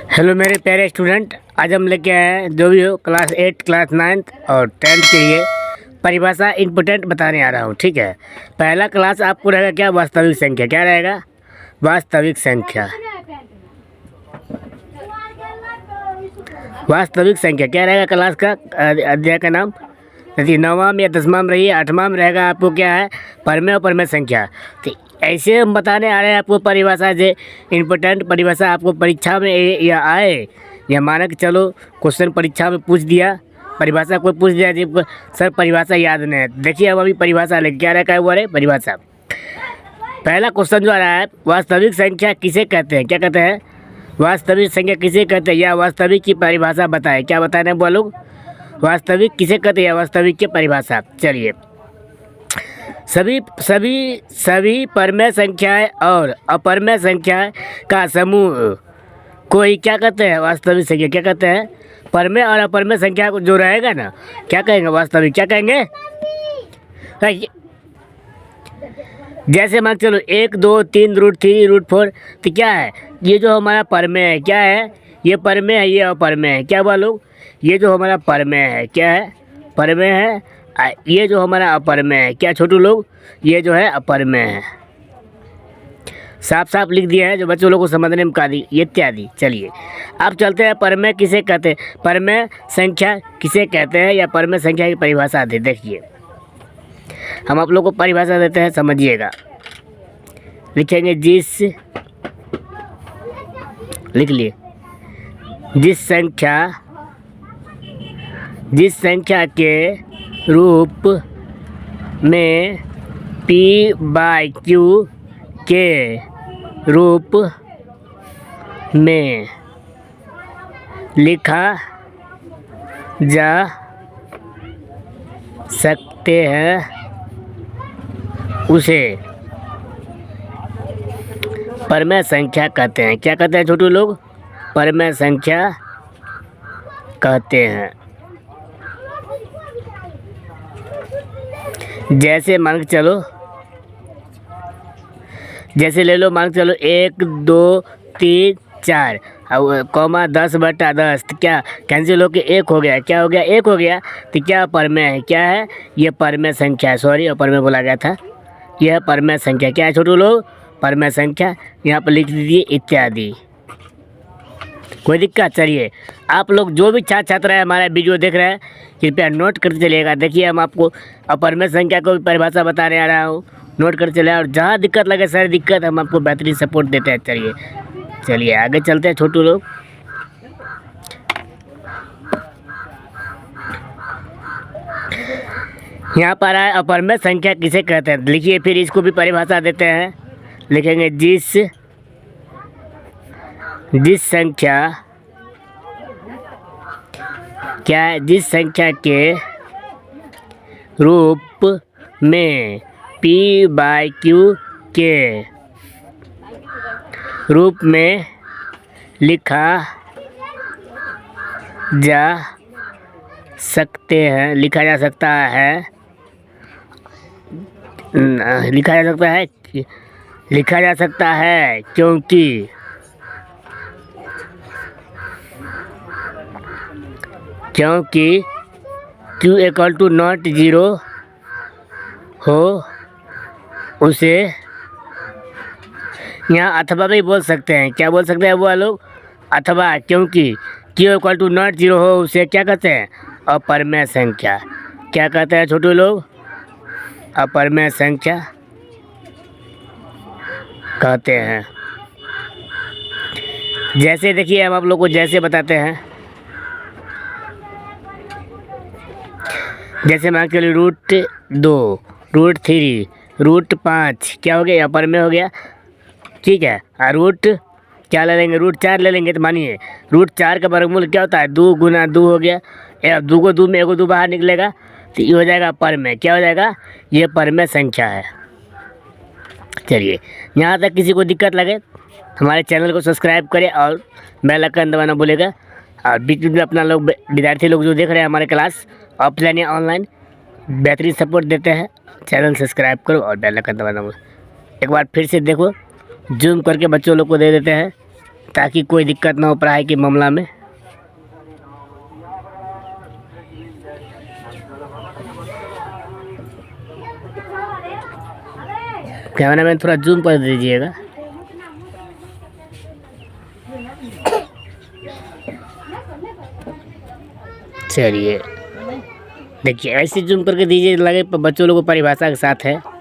Hello मेरे प्यारे student, आज हम लेके आए हैं जो भी हो क्लास 8, क्लास 9 और 10th के लिए परिभाषा इम्पोर्टेंट बताने आ रहा हूँ। ठीक है, पहला क्लास आपको रहेगा क्या? वास्तविक संख्या। क्या रहेगा? वास्तविक संख्या। वास्तविक संख्या क्या रहेगा क्लास का? अध्याय का नाम यदि 9वां या 10वां में रही, 8वां में रहेगा आपको क्या है? परमेय और परमेय संख्या। तो ऐसे हम बताने आ रहे हैं आपको परिभाषा जो इम्पोर्टेंट परिभाषा आपको परीक्षा में या आए या माना कि चलो क्वेश्चन परीक्षा में पूछ दिया, परिभाषा कोई पूछ दिया जी सर परिभाषा याद नहीं है। देखिए हम अभी परिभाषा लेके क्या रखा है वो है परिभाषा। पहला क्वेश्चन जो आ रहा है, वास्तविक संख्या किसे कहते हैं? क्या कहते हैं? वास्तविक संख्या किसे कहते हैं या वास्तविक की परिभाषा बताएं। क्या बताने वो लोग? वास्तविक किसे कहते हैं या वास्तविक की परिभाषा। चलिए, सभी परमेय संख्याएं और अपरमेय संख्या का समूह कोई क्या कहते हैं? वास्तविक संख्या। क्या कहते हैं? परमेय और अपरमेय संख्या को जो रहेगा ना, क्या कहेंगे? वास्तविक। क्या कहेंगे? जैसे मान चलो 1, 2, 3, √3, √4, तो क्या है? ये जो हमारा परमेय है, क्या है? ये परमेय है, ये अपरमेय है। क्या बोलो? ये जो हमारा परमेय है क्या है? परमेय है। ये जो हमारा अपरमेय है क्या छोटू लोग? ये जो है अपरमेय है। साफ साफ लिख दिया है जो बच्चों लोगों को समझने में कादी इत्यादि। चलिए अब चलते हैं परमेय किसे कहते हैं, परमेय संख्या किसे कहते हैं या परमेय संख्या की परिभाषा दे। देखिए हम आप लोग को परिभाषा देते हैं, समझिएगा। लिखेंगे लिख लिए जिस संख्या के रूप में p/q के रूप में लिखा जा सकते हैं उसे परमेय संख्या कहते हैं। क्या कहते हैं छोटू लोग? परमेय संख्या कहते हैं। जैसे मान के चलो, जैसे ले लो मान के चलो 1, 2, 3, 4 कॉमा 10/10, तो क्या कैंसिल होके 1 हो गया। क्या हो गया? 1 हो गया। तो क्या परमेय है? क्या है? ये परमेय संख्या है। सॉरी अपरमेय बोला गया था। यह परमेय संख्या क्या है छोटू लोग? परमेय संख्या। यहाँ पर लिख दीजिए इत्यादि। कोई दिक्कत? चलिए आप लोग जो भी छात्र है हमारा वीडियो देख रहे हैं कृपया नोट करते चलिएगा। देखिए हम आपको अपरमेय संख्या को भी परिभाषा बताने आ रहा हूँ, नोट करते चले और जहाँ दिक्कत लगे सारी दिक्कत हम आपको बेहतरीन सपोर्ट देते हैं। चलिए आगे चलते हैं छोटू लोग। यहाँ पर आए अपरमेय संख्या किसे कहते हैं। लिखिए फिर इसको भी परिभाषा देते हैं। लिखेंगे जिस संख्या क्या है? जिस संख्या के रूप में p/q के रूप में लिखा जा सकता है क्योंकि q = 0 हो उसे यहाँ अथवा भी बोल सकते हैं। क्या बोल सकते हैं वो लोग? अथवा। क्योंकि q = 0 हो उसे क्या कहते हैं? अपरमेय संख्या। क्या कहते हैं छोटू लोग? अपरमेय संख्या कहते हैं। जैसे देखिए हम आप लोग को जैसे बताते हैं, जैसे मान के लिए √2, √3, √5 क्या हो गया? अपरमेय हो गया। ठीक है। और रूट क्या ले लेंगे? √4 ले लेंगे। तो मानिए √4 का वर्गमूल क्या होता है? 2 × 2 हो गया। 2 को 2 में 1 को 2 बाहर निकलेगा तो ये हो जाएगा परमेय। क्या हो जाएगा? ये परमेय संख्या है। चलिए यहाँ तक किसी को दिक्कत लगे हमारे चैनल को सब्सक्राइब करें और बेल आइकन दबाना भूलेगा। और बीच में अपना लोग विद्यार्थी लोग जो देख रहे हैं हमारे क्लास ऑफलाइन या ऑनलाइन बेहतरीन सपोर्ट देते हैं। चैनल सब्सक्राइब करो और बेल आइकन दबाना। एक बार फिर से देखो, जूम करके बच्चों लोग को दे देते हैं ताकि कोई दिक्कत ना हो पढ़ाई के मामला में। कैमरामैन थोड़ा जूम कर दीजिएगा। चलिए देखिए ऐसे जूम करके दीजिए, लगे बच्चों लोगों को परिभाषा के साथ है।